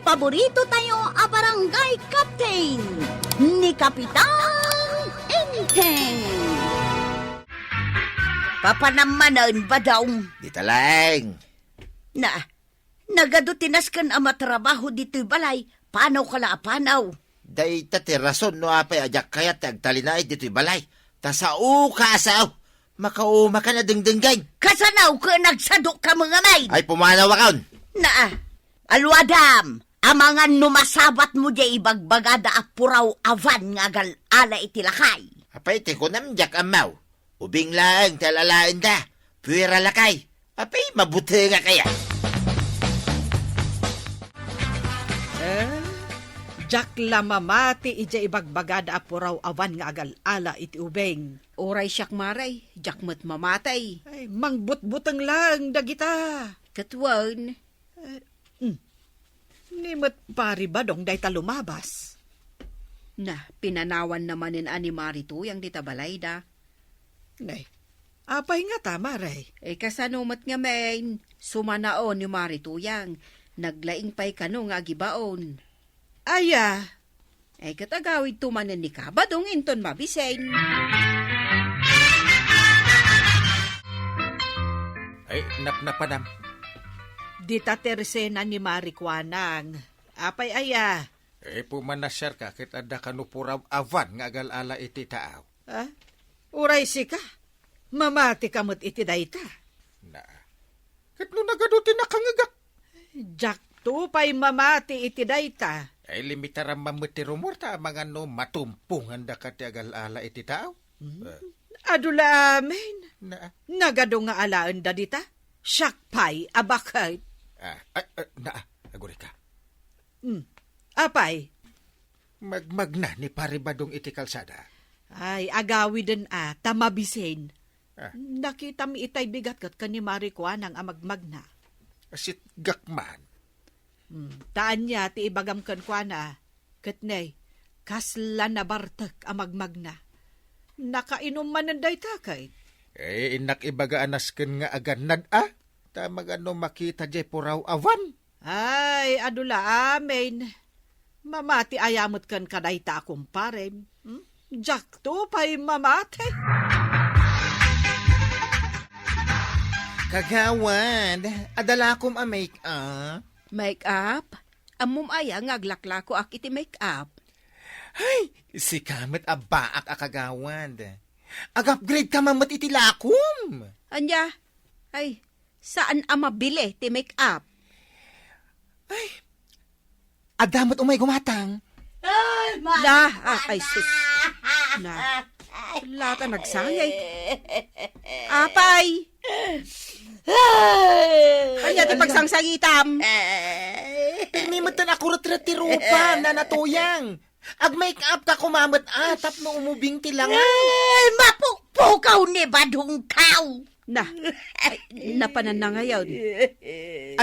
paborito tayo a barangay captain ni Kapitan Enteng. Papanamanan ba daw? Di talang. Nagadutinas kan ang matrabaho dito'y balay, panaw ka la panaw. Day tate rason no apay ajak kayat agtalinay dito'y balay. Ta sa ukasaw. Makauma ka na dingdinggay. Kasanaw ka nagsadok ka mga maid. Ay pumanaw akaon. Alwadam, amangan numasabat mo di ibagbagada apuraw avan nga ala itilakay. Apay te ko namjak amaw. Ubing lang talalain da. Puwera lakay. Apay mabuti nga kaya. Jak lamamati ija ibagbagada apuraw awan nga agal-ala iti ubeng. Oray siyak maray, jak mat mamatay. Ay, mangbut-butang lang dagita. Katwan, Nimot pari ba dong day ta lumabas? pinanawan naman ni Ani Marito yang ditabalay da. Nay, apay nga tama, Ray. Kasanumat nga main, sumanaon ni Marito yang, naglaing pa'y kano nga gibaon. Aya, Katagawid tumanan ni Kabadong inton mabisen. Ay, napnapanam. di ta tersena ni Marikwanang. Apay aya. Pumanasyar ka, kit ada kanupuraw avan nga agal-ala iti taaw. Uray si ka. Mamati kamot iti dayta. Kit no nagaduti nakangagak. Jak to pay mamati iti dayta. Ay, limitaram mamuti rumor ta mga no matumpungan da ka ti agal-ala iti taaw. Adula amen. Na, Nagado nga alaan da dita. Syakpay abakay. aguri ka. Apay. Magmagna ni paribadong iti kalsada. Ay, agawiden tamabisen. Ah. Nakita mi itay bigat kat kani Marikwanang amagmagna. Asit gakman. Taan niya ti ibagam kan kwa katnay, kasla na bartak amagmagna. Nakainom man ng dayta kay. Inak ibaga anasken nga aganad Tamag ano makita jay puraw avan. Ay, adula amen. Mamati ayamot kan kadayta akong parem. Jak to pa'y mamati. Kagawad, adala kom a make-up. Make up? Amum aya ngaglaklako ak iti make up. Ay, si kamet abaak akagawad. Ag-upgrade ka mamat iti lakom. Anya? Ay, saan mabili ti make up? Adamot umay gumatang. Ay sus. Lata nagsangay. Apay! Kanya ti pagsangsangitam. Nimitan ako retirupa na natuyang. Ag-make up ka kumamat tap no umubing tilangan. Ay, mapukpukaw ni badungkaw. Napanan na ngayon.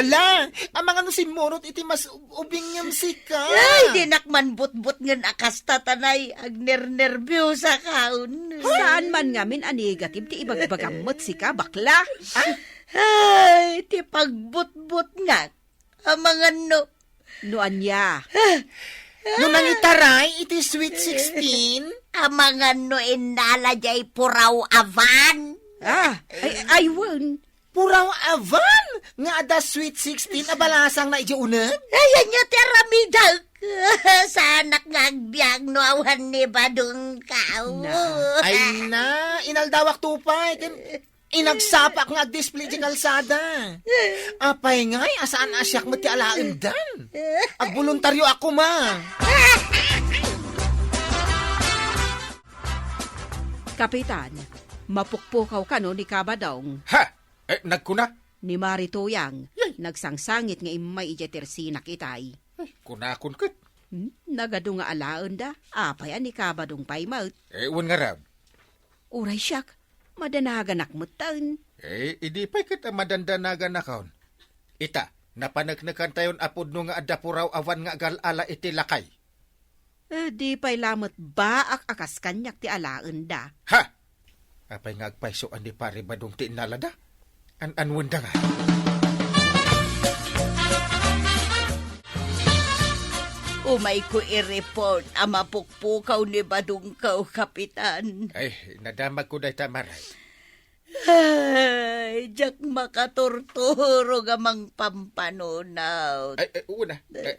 Ala, ang mga nusimurot iti mas ubing ngam sika. Ay, dinakman but-but ngan akasta tanay ag nervyusa kaon. Saan man ngamin anigatib ti ibagbagamot si ka, bakla? Ay, ti pagbut-but nga. Ang mga no. No anya. No nangitaray, iti sweet 16. Ang mga no inala jay puraw avan. I won. Puraw avan! Nga ada sweet 16 abalasang na ijiunag? Ayan niya teramidag. Sa anak nga agbyag no awan ni badungkaw. Ay na, inaldawak tupay. Inagsapak nga display di kalsada. Apay ngay, asaan asyak mo ti alaendan? Agboluntaryo ako ma. Kapitan, mapukpukaw ka no ni Kabadong. Nagkuna? Ni Marituyang, nagsangsangit nga imay ijetersinak itay. Kunakon kat. Nagado nga alaon da, apay ni Kabadong paymaut. Uwan nga rab. Uray siyak, madanaganak mo taon. Idi pa'y kita madandanagan na kaon. Ita, napanagnakan tayon apod no nga adapuraw awan nga agal-ala iti lakay. Di pa'y lamot baak akas kanyak ti alaon da. Apay nga agpaisoan di pare badong ti inalada? Anwanda nga. Umay ko i-report ang mapukpukaw ni Badungkaw, Kapitan. Ay, nadamag ko dahi tamaray. Ay, jak makaturturo gamang pampanunaw. Una,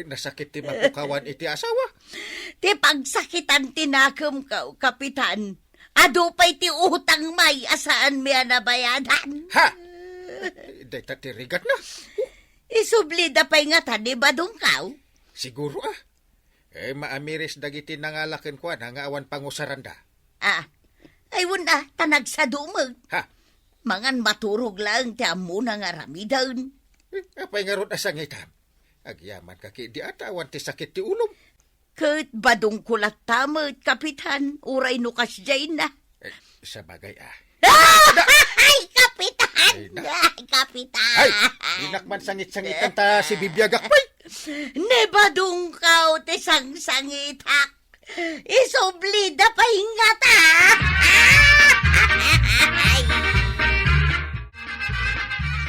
nasakit ti mapukawan iti asawa. Ti pagsakitan tinakam ka, Kapitan. Adupay ti utang may asaan miya nabayadan. Ha! Dahi tatirigat na. Isublida pa'y nga ta ni Badungkaw. Siguro maamiris dagiti nangalakin ko nga awan pangusaranda. Ay wala, tanag sa dumag. Ha? Mangan maturog lang ti amo na nga ramidan. Apay nga ron asangitam. Agyaman ka di ata awan ti sakit ti ulong. Kat badong kulat tamad, Kapitan. Uray nukas dyan na. Sa bagay Ay, Kapitan! Ay, Ay, Kapitan! Ay! Dinakman sangit-sangitan ta si bibiyagak pa'y! Ne Badungkaw ti sang-sangitak. Isublida pa hingata.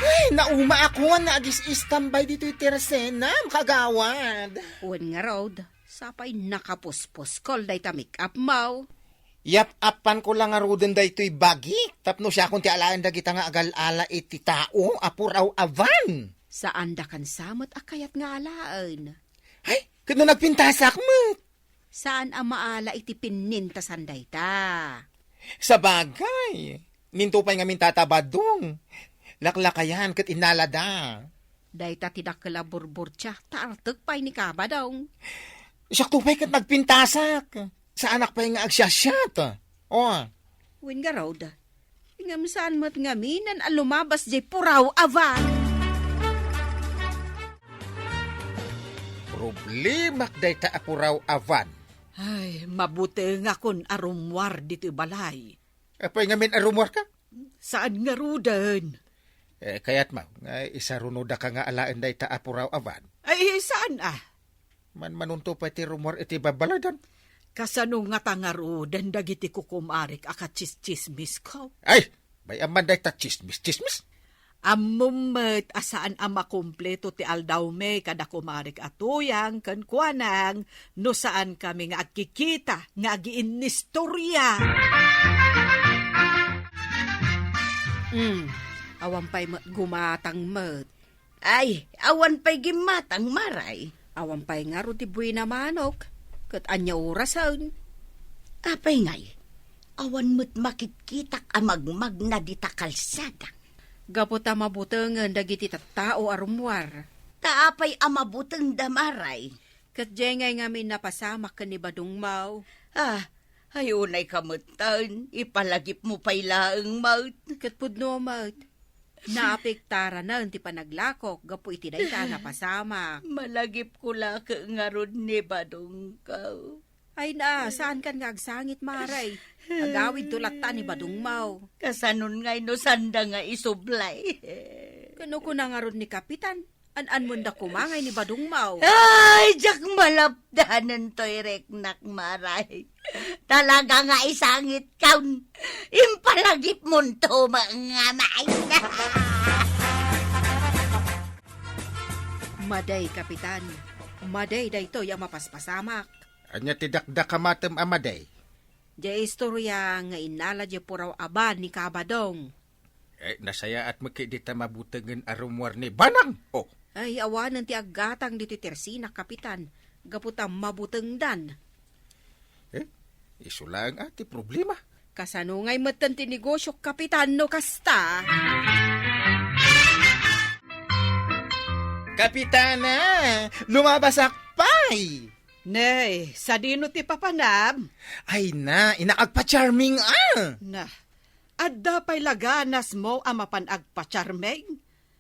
Ay, nauma ako na agis-istambay dito yung terasena, kagawad. Uwan nga road, sapay nakapuspos kol day ta make up mo. Yap-apan ko lang nga ruden da ito'y bagi. Tapno siya kung ti alaan da kita nga agal-ala iti tao, apuraw avan. Saan da kan samot akayat nga alaan? Ay, kano nagpintasak mo? Saan ang maala iti pinintasan day ta? Sa bagay, ninto pa'y nga mintatabadong. Laklakayan kat inalada. Day ta tinakala burbur siya, taartag pa'y ni kabadong. Siya tupay kat nagpintasak. Sa anak pa'y nga agsasyat. Oh. Uwan nga road, ingam saan mo't ngaminan alumabas jay puraw avan. Problema day ta apuraw avan. Ay, mabuti nga kun arumwar dito balay. Apay nga min arumwar ka? Saan nga rudan? Kayat mo, nga isa runoda ka nga alaan day ta apuraw avan. Ay, saan Manunto pa iti rumor iti babaladan. Kasano nga tangaro dan dagiti kukumarik akachis-chismis ko. Ay! May aman day ta chismis. Amumet asaan ang makumpleto ti aldawme kada kumarik atuyang kan kuanang no saan kami nga agkikita nga agiinistorya. Awan pa'y gumatang mat. Ay, awan pa'y gimatang maray. Awan pa'y nga ro ti buwi na manok. Kat anya orasan. Apay ngay, awan mo't makitkitak amagmag na dita kalsada. Gaputa mabutangan dagiti tattao arumwar. Taapay amabutang damaray. Kat jengay ngamin napasamak ka ni Badung Mau. Ayunay kamutan, ipalagip mo pa'y laang maut. Kat pudno maut. Naapektara na ti panaglakok, gapu iti day ta napasamak. Malagip ko la ka nga ron ni Badungkaw. Ay na, saan kan nga agsangit maray? Agawid tulat ta ni Badung Mau. Kasanon ngay no sanda nga isublay. Kano ko na nga ron ni Kapitan? An munda kumangay ni Badung Mau. Ay, jak malapdanan to'y reknak maray. Talaga nga isangit kaun. Impalagip mo to mga may. Maday, Kapitan. Maday day to yung mapaspasamak. Anya tidakdak kamatem amaday. Jay istorya nga inala jay puraw aban ni Kabadong. Nasaya at makidita mabutangan arumwar ni Banang. Oh, Ay, awanan ti aggatang dito tersina, Kapitan. Gaputang mabuteng dan. iso lang ati problema. Kasano ngay matan ti negosyo, Kapitan, no kasta? Kapitana, lumabasak pa'y. Nay, sa dino ti papanam? Ay na, inaagpa-charming Na, adda pa'y laganas mo ang mapanagpa-charming?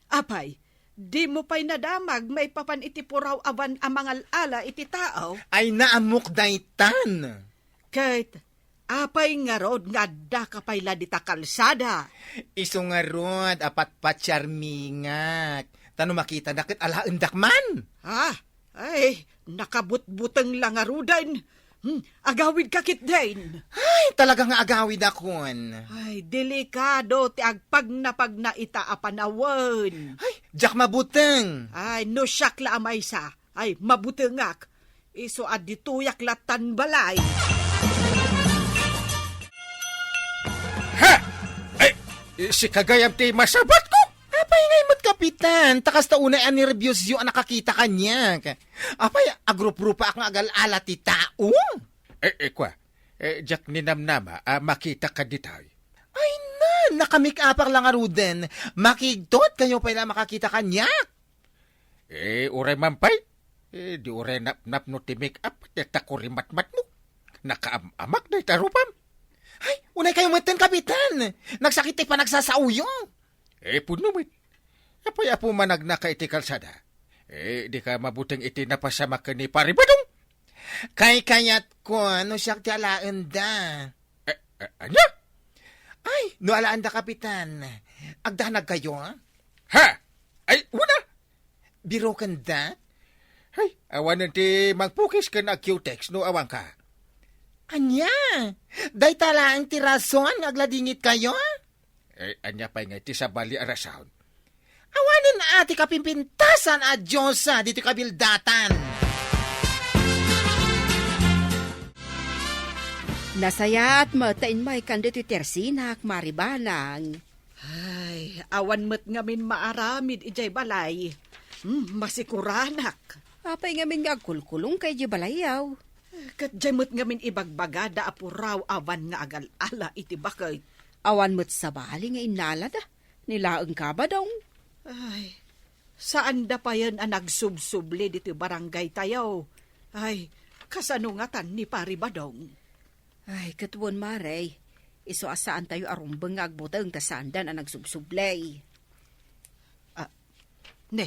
Apay, di mo pa'y nadamag may papan iti puraw awan ang mga ala iti tao? Ay naamok daytan. Kahit, apay nga rod nga adda ka pa'y ladita kalsada. Iso nga rod, apat pa-charmingat. Tano makita dakit alaendak man. Ay, nakabutbutang lang nga rudan. Agawid kakit din. Ay, talaga nga agawid akon. Ay, delikado ti agpag na ita apanawan. Ay, jak mabuteng. Ay, no siyak la amay sa. Ay, mabutengak. Iso adi tuyak latan balay. Ha! Ay, si kagayam ti masabat ko. Apay ngay mo't kapitan, takas ta unay ani reviews yung nakakita kanya. Apay, agrup-rupa akong agal-ala ti tao. Kwa, jak ninamnama, makita ka ditay. Ay na, nakamik-apar lang aruden. Makigtot kayo pa na makakita kanya. Uray mampay. Di uray nap no ti make up, takuri matmat mo. Nakaamak na itarupam. Ay, unay kayo matan, kapitan. Nagsakit pa nagsasauyo. Punumit. Apay apo manag na ka iti kalsada. Di ka mabuting iti napasama ka ni Paribadong. Kay kayat ko, ano siya tiyalaan da. Anya? Ay, no alaan da, kapitan. Agdanag kayo, ha? Ha? Ay, wala. Biro kan da? Ay, awanan ti magpukis ka na Q-tex no awang ka. Anya, day talaang tirason, agladingit kayo, ha? Anya pa nga ti sa bali arasaon. Awanan na ati kapimpintasan at Diyosa dito kabildatan. Nasaya at matain may kandito tersinak maribanang. Ay, awan met ngamin maaramid ijay balay. Masikuranak. Apay ngamin nga kulkulong kay di balayaw. Kat jay met ngamin ibagbaga da apuraw awan nga agal-ala iti bakay. Awan mo't sa bali nga inalada. Nilaang ka ba dong? Ay, saan da pa yan ang nagsubsubli dito barangay tayo? Ay, kasanungatan ni Paribadong. Ay, katuon maray. Iso asaan tayo arumbang nga agbutang tasandan ang nagsubsublay. Ne,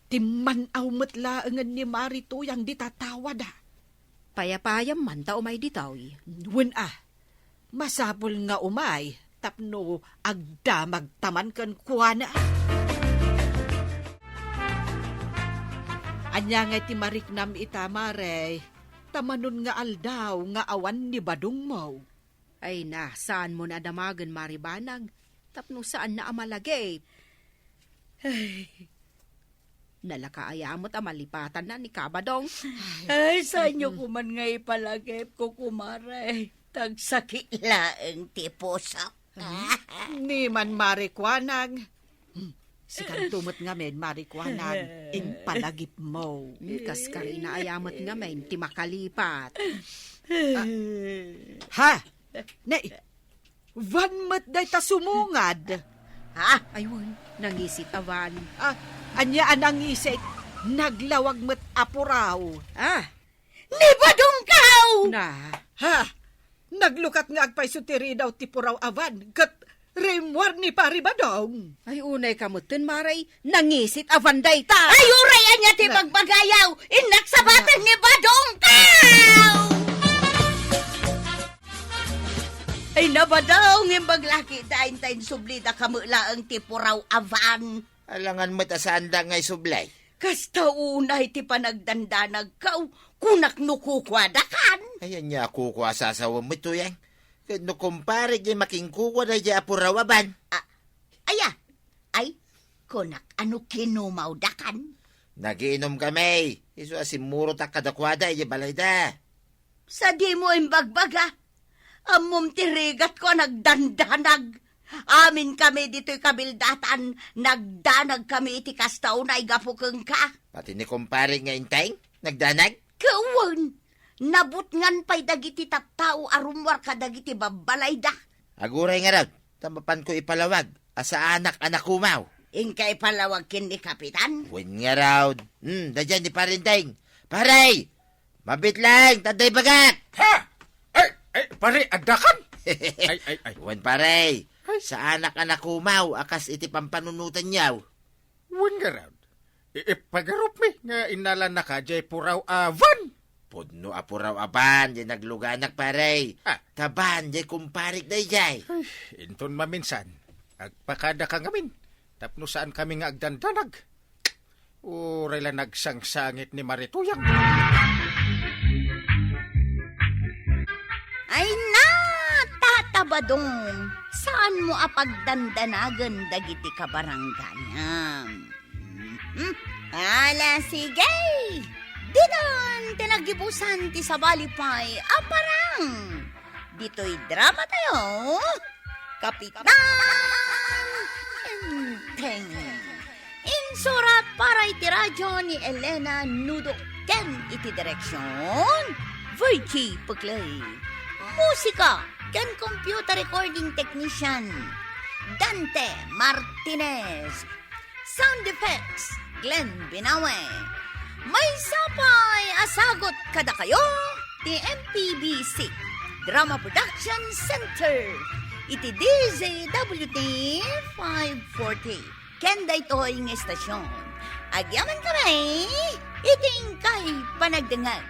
timman aw matlaangan ni Marito yang ditatawa da. Payapayam man ta umay ditaw. Wen masapol nga umay, tapno agda magtaman kan kuwana. Anya nga ti mariknam itamare, tamanon nga aldaw nga awan ni badong mo. Ay na, saan mo na damagan maribanang? Tapno saan na amalagay? Ay, nalakaayamot amalipatan na ni Kabadong. Ay, saan nyo kuman nga ipalagip ko kumare? Tagsakit laeng tiposak. Ni man marikwanag. Si kantumot nga men marikwanag, ing palagip mo. Kas kari na ayamot nga men, ti makalipat. Ha? Ne, van mat day ta sumungad. Ha? Ayun, nangisit awan. Anya anang isip, naglawag mat apuraw. Ni badong kaw! Na, Ha? Naglukat nga agpaisutiri daw tipuraw avan, kat rimwar ni Paribadong. ay unay kamutin maray, nangisit awan day ta. Ay, urayan niya ti magbagayaw! Inaksabatan ni badong kaw! Ay, nabadaw ng baglaki dahin tayo sublida kamula ang tipuraw avan. Alangan mo tasanda ngay sublay. Kasta unay ti panagdandanag kaw, kunak nukukwadakan. Ayan niya ako ko asasawa mo ito yan. No kumpare di making kuko na di apurawaban. Ay, kunak ano kinumawdakan? Nagiinom kami. Iso asimuro ta kadakwada di balay da. Sa di mo imbagbaga, amom tirigat ko nagdandanag. Amin kami dito'y kabildatan, nagdanag kami iti kastaw na igapukeng ka. Pati ni kumpare nga intay, nagdanag. Kawan, nabutngan pa'y dagiti taptao arumwar ka dagiti babalay da. Aguray nga raw, tamapan ko ipalawag. Asa anak kumaw. Ingkay palawag kin ni Kapitan. Win nga raw. Dadyan ni parinteng. Paray! Mabit lang, taday bagat! Ha? Ay, pare, adakan! ay. Wan paray. Sa anak kumaw, akas iti pampanunutan niyaw. Wan nga raw. Ipagarup mi nga inala na ka jay puraw avan. Podno apuraw aban, di nagluganak paray. Taban, di kumparik day jay. Inton maminsan, agpakada ka ngamin. Tapno saan kami nga agdandanag. Uray lang nagsangsangit ni Marituyang. Ay na, tatabadong, saan mo apagdandanagan dagiti kabarangganam? Ala, sige. Dinan tinagibusan ti sabalipay aparang. Dito'y drama tayo. Kapitan Enteng. Insurat para iti radyo ni Elena Nudo ken iti direksyon Virgie Puglay. Musika ken computer recording technician Dante Martinez. Sound effects Glenn Binawe. May sapay asagot kada kayo ti MPBC Drama Production Center iti DZWT 540 Kenda ito'y ng estasyon. Agyaman kami, iting kay panagdangag.